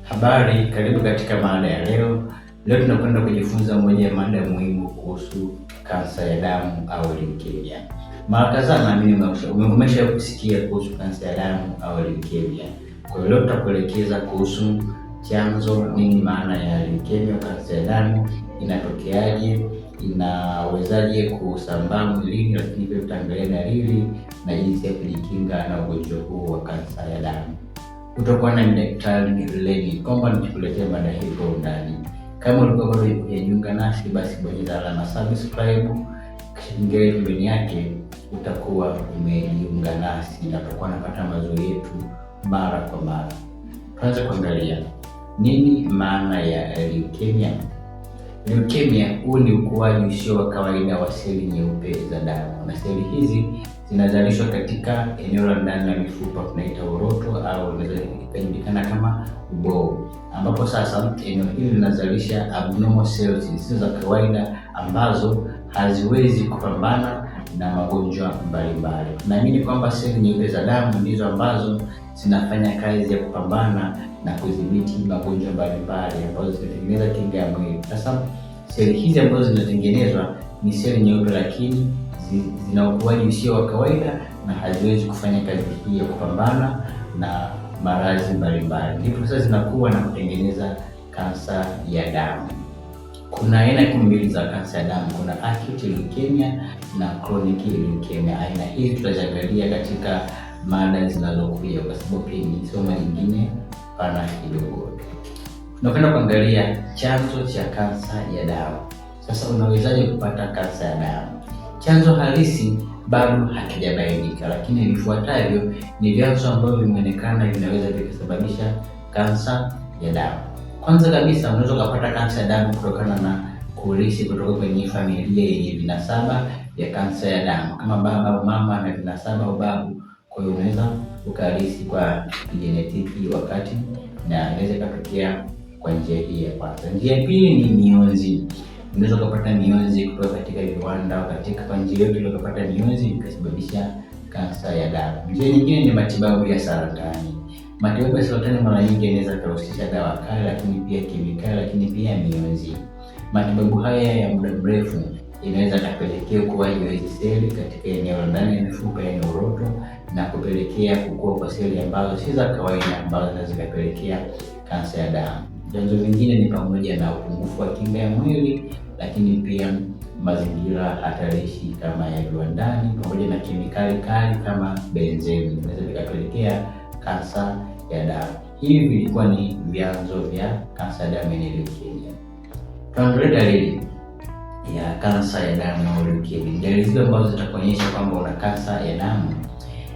Habari, karibu katika mada ya leo. Leo tunakwenda kujifunza moja ya mada muhimu kuhusu kansa ya damu au leukemia. Mara kadhaa naamini umesha kusikia kuhusu kansa ya damu au leukemia. Kwa hiyo leo tutakuelekeza kuhusu chanzo, nini maana ya leukemia, kansa ya damu, inatokeaje, inawezaje kusambaa mwilini, lakini pia tutaangalia dalili na jinsi ya kujikinga na ugonjwa huu wa kansa ya damu. Utakuwa na Daktari Lenny kwamba nikuletea mada hii kwa undani. Kama ulikuwa bado hujajiunga nasi, basi bonyeza alama subscribe, kisha kengele pembeni yake, utakuwa umejiunga nasi na tutakuwa napata mazuri yetu mara kwa mara. Tuanze kuangalia nini maana ya leukemia. Leukemia huu ni ukuaji usio wa kawaida wa seli nyeupe za damu, na seli hizi zinazalishwa katika eneo la ndani la mifupa tunaita uroto au inajulikana kama ubongo, ambapo sasa eneo hili linazalisha abnormal cells zisizo za kawaida ambazo haziwezi kupambana na magonjwa mbalimbali. Tunaamini kwamba seli nyeupe za damu ndizo ambazo zinafanya kazi ya kupambana na kudhibiti magonjwa mbalimbali ambazo zinatengeneza kinga ya mwili. Sasa seli hizi ambazo zinatengenezwa ni seli nyeupe, lakini zina ukuaji usio wa kawaida na haziwezi kufanya kazi hii ya kupambana na maradhi mbalimbali, ndipo sasa zinakuwa na kutengeneza kansa ya damu. Kuna aina mbili za kansa ya damu, kuna acute leukemia na chronic leukemia. Aina hizi tutaziangalia katika mada zinazokuja, kwa sababu pia ni somo nyingine pana kidogo. Tunakwenda kuangalia chanzo cha kansa ya damu. Sasa unawezaje kupata kansa ya damu? Chanzo halisi bado hakijabainika, lakini vifuatavyo ni vyanzo ambavyo vimeonekana vinaweza vikasababisha kansa ya damu. Kwanza kabisa, unaweza kupata kansa ya damu kutokana na kurithi kutoka kwenye familia yenye vinasaba ya kansa ya damu, kama baba au mama na vinasaba au babu. Kwa hiyo unaweza ukarithi kwa genetiki wakati, na inaweza ikatokea kwa njia hii ya kwanza. Njia ya pili ni mionzi. Unaweza kupata mionzi kutoka katika viwanda au katika kwa njia yote ile ukapata mionzi ikasababisha kansa ya damu. Njia nyingine ni matibabu ya saratani. Matibabu ya saratani mara nyingi yanaweza kuhusisha dawa kali, lakini pia kemikali, lakini pia mionzi. Matibabu haya ya muda mrefu inaweza kupelekea ukuaji wa hizi seli katika eneo la ndani ya mifupa ya uroto na kupelekea kukua kwa seli ambazo si za kawaida, ambazo zinaweza kupelekea kansa ya damu. Vyanzo vingine ni pamoja na upungufu wa kinga ya mwili, lakini pia mazingira hatarishi kama ya viwandani, pamoja na kemikali kali kama benzeni inaweza vikapelekea kansa ya damu. Hivi vilikuwa ni vyanzo vya kansa ya damu yenye leukemia. Tuangalie dalili ya kansa ya damu au leukemia. Dalili zile ambazo zitakuonyesha kwamba una kansa ya damu.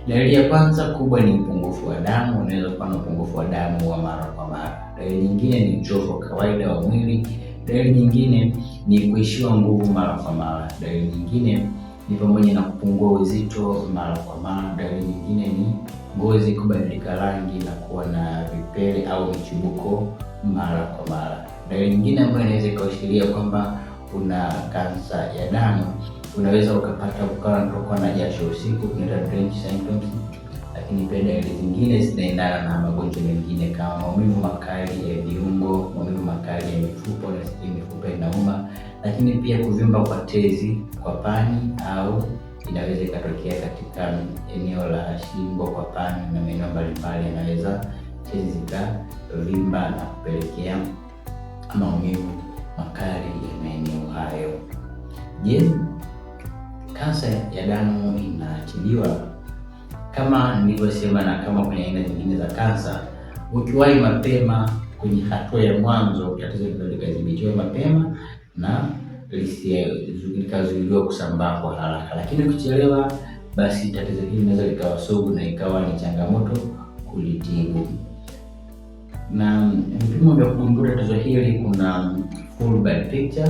Dalili ya kwanza kubwa ni upungufu wa damu. Unaweza kuwa na upungufu wa damu wa mara kwa mara. Dalili nyingine ni uchovu wa kawaida wa mwili. Dalili nyingine ni kuishiwa nguvu mara kwa mara. Dalili nyingine ni pamoja na kupungua uzito mara kwa mara. Dalili nyingine ni ngozi kubadilika rangi na kuwa na vipele au michubuko mara kwa mara. Dalili nyingine ambayo inaweza kuashiria kwamba una kansa ya damu, unaweza ukawa na jasho usiku, tunaita drench symptoms. Lakini pia dalili zingine zinaendana na magonjwa mengine kama maumivu makali ya viungo, maumivu makali ya mifupa, na mifupa inauma, lakini pia kuvimba kwa tezi kwa pani, au inaweza ikatokea katika eneo la shingo kwa pani na maeneo mbalimbali, yanaweza tezi zikavimba na kupelekea maumivu makali ya maeneo hayo. Je, kansa ya damu inatibiwa? Kama nilivyosema, na kama kwenye aina nyingine za kansa, ukiwahi mapema kwenye hatua ya mwanzo, tatizo likadhibitiwa mapema na likazuiliwa kusambaa kwa haraka. Lakini ukichelewa, basi tatizo hili linaweza likawa sugu na ikawa ni changamoto kulitibu. Na vipimo vya kugundua tatizo hili, kuna full body picture,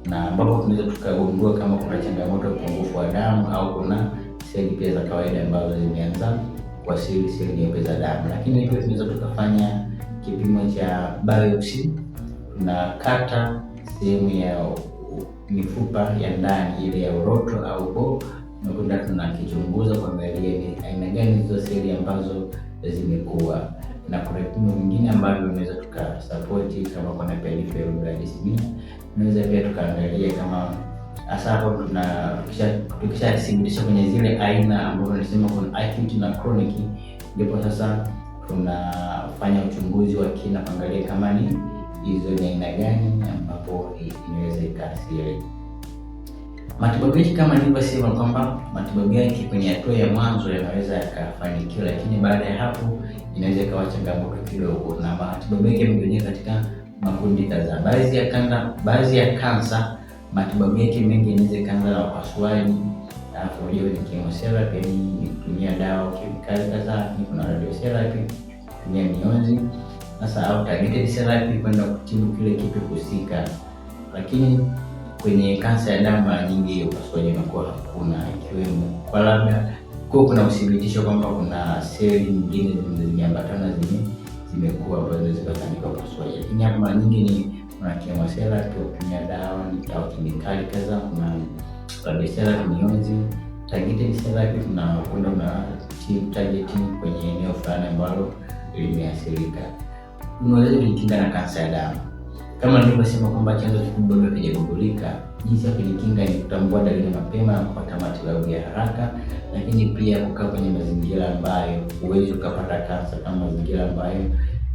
na ambapo tunaweza tukagundua kama kuna changamoto ya upungufu wa damu au kuna seli pia za kawaida ambazo zimeanza kuwasili seli nyeupe za damu. Lakini pia tunaweza tukafanya kipimo cha biopsy. Tunakata sehemu ya mifupa ya ndani ile ya uroto au ubongo, na kwenda tunakichunguza kuangalia ni aina gani hizo seli ambazo zimekuwa. na kuna vipimo vingine ambavyo unaweza tukasapoti kama kuna peripheral blood ischemia. Tunaweza pia tukaangalia kama hasa hapo tukishathibitisha kwenye zile aina ambazo tunasema kuna acute na chronic, ndipo sasa tunafanya uchunguzi wa kina kuangalia kama ni hizo ni aina gani ambapo inaweza ikaathiri. Matibabu yake kama nilivyosema kwamba matibabu yake kwenye hatua ya mwanzo yanaweza yakafanikiwa, lakini baada ya hapo inaweza ikawa changamoto kidogo, na matibabu yake yamegawanyika katika makundi kadhaa. Baadhi ya kansa matibabu yake mengi yanaweza ikaanza na upasuaji, alafu hiyo ni chemotherapy, ni kutumia dawa kemikali kadhaa, ni kuna radiotherapy, kutumia mionzi sasa, au targeted therapy kwenda kutibu kile kitu husika. Lakini kwenye kansa ya damu mara nyingi upasuaji unakuwa hakuna, ikiwemo kwa labda kuna uthibitisho kwamba kuna seli nyingine zimeambatana zimekuwa ambazo zikafanyika upasuaji. Lakini hapa mara nyingi ni kuna chemotherapy, kutumia dawa au kemikali kadhaa, kuna radiotherapy, mionzi, targeted therapy, tunakwenda targeting kwenye eneo fulani ambalo limeathirika. Unaweza kujikinga na kansa ya damu. Kama nilivyosema kwamba chanzo kikubwa bado hakijagundulika, jinsi ya kujikinga ni kutambua dalili mapema na kupata matibabu ya haraka, lakini pia kukaa kwenye mazingira ambayo huwezi ukapata kansa, kama mazingira ambayo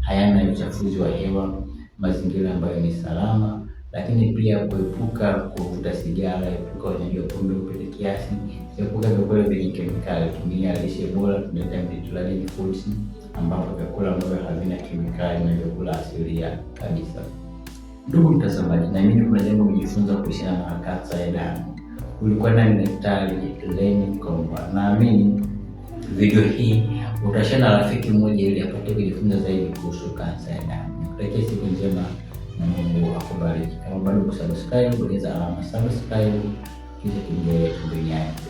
hayana uchafuzi wa hewa, mazingira ambayo ni salama, lakini pia kuepuka kuvuta sigara, epuka unywaji wa pombe kupita kiasi, epuka vyakula vyenye kemikali, tumia lishe bora, tunaita vegetarian foods, ambapo vyakula ambavyo havina kemikali na vyakula asilia kabisa. Ndugu mtazamaji, naamini kuna jambo umejifunza kuhusiana na kansa ya damu. Ulikuwa nami Daktari Lenny Komba. Naamini video hii utashare na rafiki mmoja ili apate kujifunza zaidi kuhusu kansa ya damu. Nikutakia siku njema na Mungu akubariki. Kama bado kusubscribe, bonyeza alama subscribe kisha kengele pembeni yake.